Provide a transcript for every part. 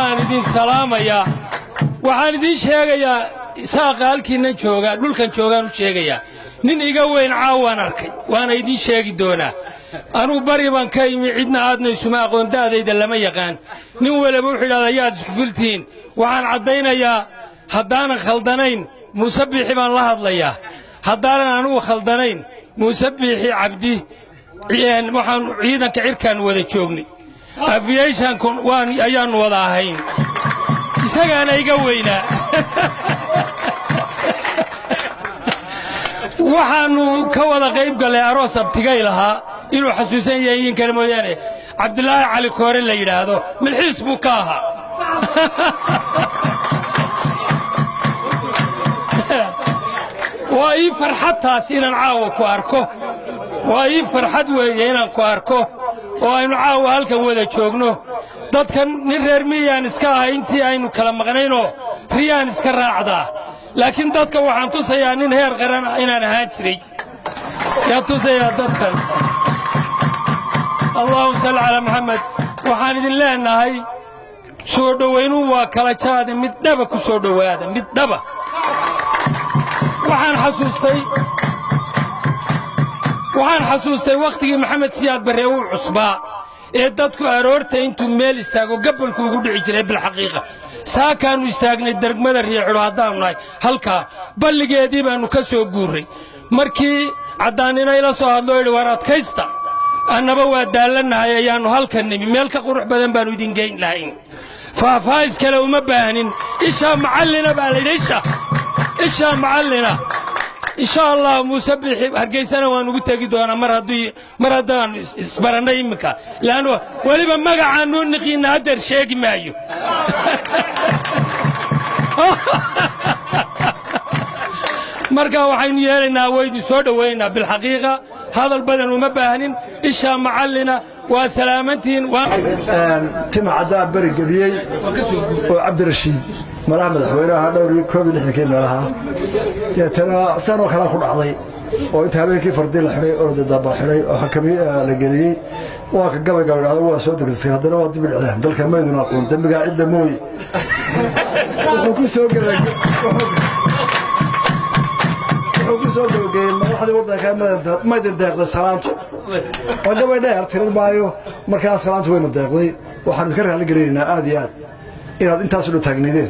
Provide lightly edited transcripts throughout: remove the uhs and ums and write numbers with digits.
idin salaamaya waxaan idin sheegayaa saaqa halkiina jooga dhulkan joogaan u sheegayaa nin iga weyn caawaan arkay waana idin sheegi doonaa anu bari baan ka imi cidna aadna isuma aqoon daadayda lama yaqaan nin waliba wuxuu yidhahdaa yaad isku filtiin waxaan caddaynayaa haddaanan khaldanayn muuse biixi baan la hadlayaa haddaanan anugu khaldanayn muuse biixi cabdi waxaan ciidanka cirkaan wada joognay aviationkun ayaannu wada ahayn isagaana iga weynaa waxaannu ka wada qayb gallay aroos abtigay lahaa inuu xasuusan yahay in kale mooyaane cabdulaahi cali koore la yidhaahdo milxiis buu ka ahaa waa ii farxad taas inaan caawa ku arko waa ii farxad weeye inaan ku arko oo aynu caawa halkan wada joogno dadkan nin reer miyaan iska ahay intii aynu kala maqnaynoo riyaan iska raacdaa laakiin dadka waxaan tusayaa nin heer qaran inaan ahaan jiray yaan tusayaa dadkan allahuma salli calaa maxamed waxaan idin leenahay soo dhowaynuhu waa kala jaada mid dhaba ku soo dhowaada mid dhaba waxaan xasuustay wakhtigii maxamed siyaad barre uu cusbaa ee dadku aroorta intuu meel istaago gabalku ugu dhici jiray bilxaqiiqa saakaannu istaagnay degmada riixidho haddaannu nahay halkaa balligeedii baannu ka soo guurray markii caddaannina ila soo hadloo yidhi war adkaysta annaba waa daallannahay ayaannu halkan nimi meel ka qurux badan baannu idin geyn lahayn faahfaahis kale uma baahnin ishaa macallina baa layidhi ishaa macallina إن شاء الله موسى بيحي هرجيسنا ونقول دونا مرة دان إسبرنا يمكا لأنه ولي ما عنون نقي نادر شيء مايو مرقا وحين يالنا ويد سود وينا بالحقيقة هذا البدن ومباهن إيشا معلنا وسلامتين تم عذاب برق بيي وعبد الرشيد ملاه مدحوينها دوري كوب اللي حكينا لها ترى سنة كلا خد عضي وانت هبيكي فردي الحري أرد الضبا حري وحكمي لقدي وقبل قبل هذا هو صوت السير هذا هو دم الإعلام ذلك ما يدون أقول دم قاعد دموي وكل سوق وكل سوق الجيم ما حد يوضع كان ما يدق سلامته وقبل ده يرتين بايو مركز سلامته وين الدقلي وحنذكرها لقرينا آديات inaad intaas u taagnideen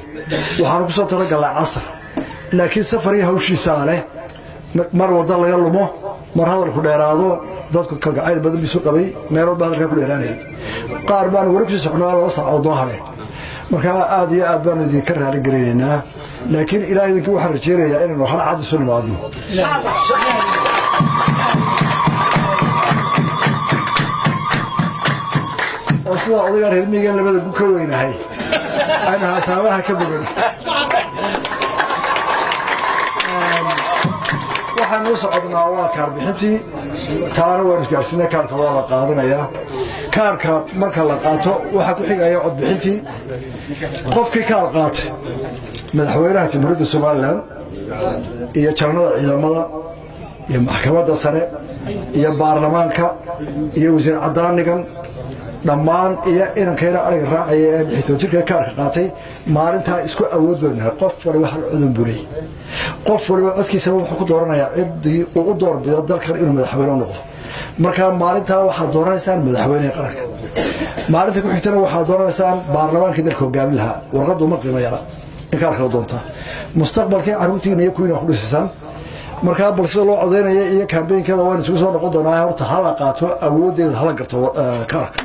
waxaan ku soo talagalay casr laakiin safariga hawshii saale mar wada la yalmo mar hadal ku dheeraado dadku ka gacayl badan bisu qabay meel walba halka ku dheeraanay qaar baan warkiisa socnaa loo socdo hore marka aad iyo aad baan idin ka raali gareynaa laakiin ilaahay idinku waxa rajeeyaa inaan hal cad soo nimaadno أصلاً أضيع هالمية اللي بدك كوينه هاي أنا هساويها كبدني waxaan u socodnaa waa kaar bixintii taana waan isgaarsiinay kaarka waa la qaadanayaa kaarka marka la qaato waxa ku xigaya cod bixintii qofkii kaar qaatay madaxweynaha jamhuuriyadda Soomaaliland iyo jarnada ciidamada iyo maxkamadda sare iyo baarlamaanka iyo wasiir cadaanigan dhammaan iyo inankayna ariga raacaya ee dhixitoojirka kaarka qaatay maalintaa isku awood badnaa qof waliba hal cudun bulay qof waliba codkiisa wuxuu ku dooranayaa ciddii uu u doorbiyo dalkan inuu madaxweyne noqdo marka maalintaa waxaad dooranaysaan madaxweyne qaranka maalinta ku xigtana waxaad dooranaysaan baarlamaanka dalka hogaamin lahaa warqaddu ma qiimo yara in kaarka la doontaa mustaqbalkii carruurtiina iyo kuwiina ku dhisaysan marka balse loo codeynaya iyo kaambeynkeeda waan isugu soo noqon doonaa horta hala qaato awoodeeda hala garto kaarka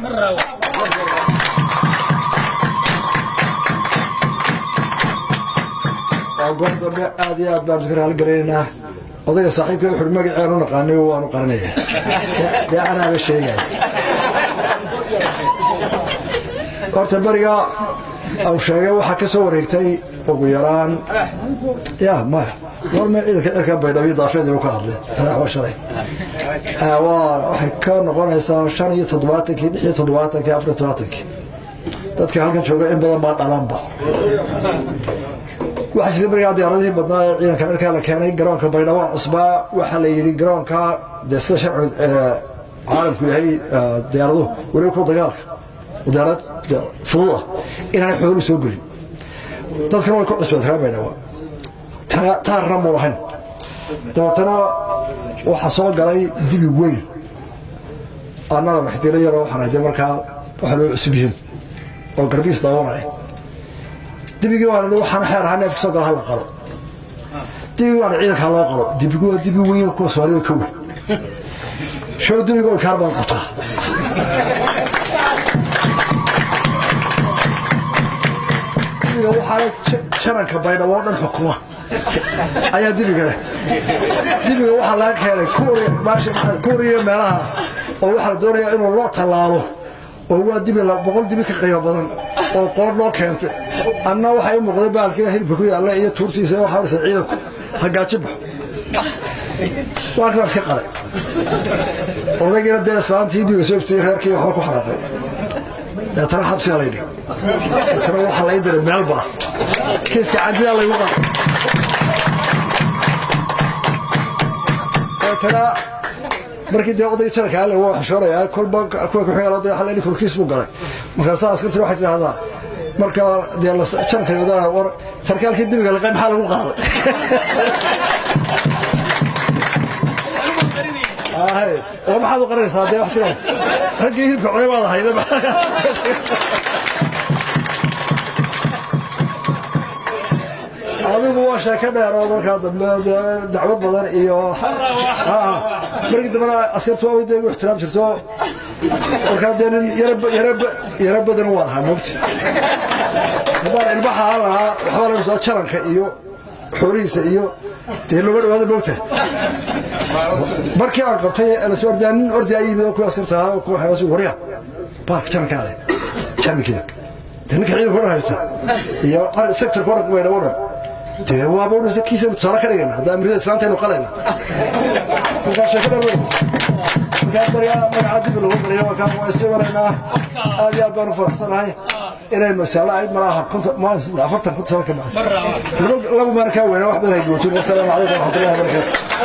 go'doon aad iyo aad baan ka raali gareynaa odayga saaxiibkay wuxuu magaceena u naqaanay waanu qaranaya yaa anaa sheegay horta bariga aw sheegay waxa ka soo wareegtay ugu yaraan yaa ma warma ciidanka cirka baydhabo daafeed uu ka hadlay tarax waa shalay waxay ka noqonaysaa 75 74 dadka halkan jooga in badan baa dhalanba waxa sidii bariga diyaaradii badnaa ciidanka cirka la keenay garoonka baydhabo cusbaa waxa la yiri garoonka deesha caalamku yahay diyaaradu wali ku dagaalka ودارات فضوة إن أنا حول سوقري تذكر ما يكون أسبوع ترى بينه تار رموا لهن ترى وحصل قلي دبي وين أنا محتاج يروح أنا جمر كا وحلو سبيهن أو قربيس دورة دبي جوا لو حنا حير حنا في سوق هلا قلب دبي وانا عينك هلا قلب دبي جوا دبي وين كوس ولا كوي شو دبي جوا كاربان قطع waxaa sharanka baydhabo dhan xukuma ayaa dibiga waxaa laga keenay kuuriya meelaha oo waxaa la doonayaa inuu loo tallaalo oo waa dibi 100 dibi ka qiimo badan oo qoor loo keentay anna waxay u muuqday baalkiga hilibka ku yaalla iyo tuurtiisa waxaa la ciidanku hagaajibo waa ka iska qalay odaygiina dee islaantii dibiga soo iftay reerkii waxba ku xaraqay ترى حبسي على يدي ترى واحد لا يدري من الباص كيس كعندي الله يوقع ترى مركي دي قضيه شركه هلا هو حشره كل بنك اكو خيال قضيه حلالي كل كيس مو قال مركز اسكت واحد هذا مركا دي الله شركه ودا ور سركال كدي قال قيم حاله قاده هاي وما حد قرر صادق واحد رجع يرجع عليه والله هيدا هذا هو شكله رابط هذا دعوة بدر إياه مركز دمنا أسكت سوى ويدي واحترام شرطه وكان يرب بدر واضح موت هذا البحر على حوالي مسوى شرنك إياه حوريس إياه تهلو بدر هذا موته markii aan qabtay ana soo ordaan ordaayay ku askartaa ku xawaas wariya baak jarkaale jarmikii tan kaliya hore haysta iyo sector kor weyn wada tee waa boona kiisa sala ka dhigana hada amrida islaanteenu qalayna marka shaqada weyn marka bariya magacaadi loo bariya waa ka waa isticmaalna aad iyo aad baan faraxsanahay inay mas'ala ay malaha kunta ma 40 kunta sano ka bacd laba marka weyn wax badan ay go'to. Wassalaamu alaykum wa rahmatullahi wa barakatuh.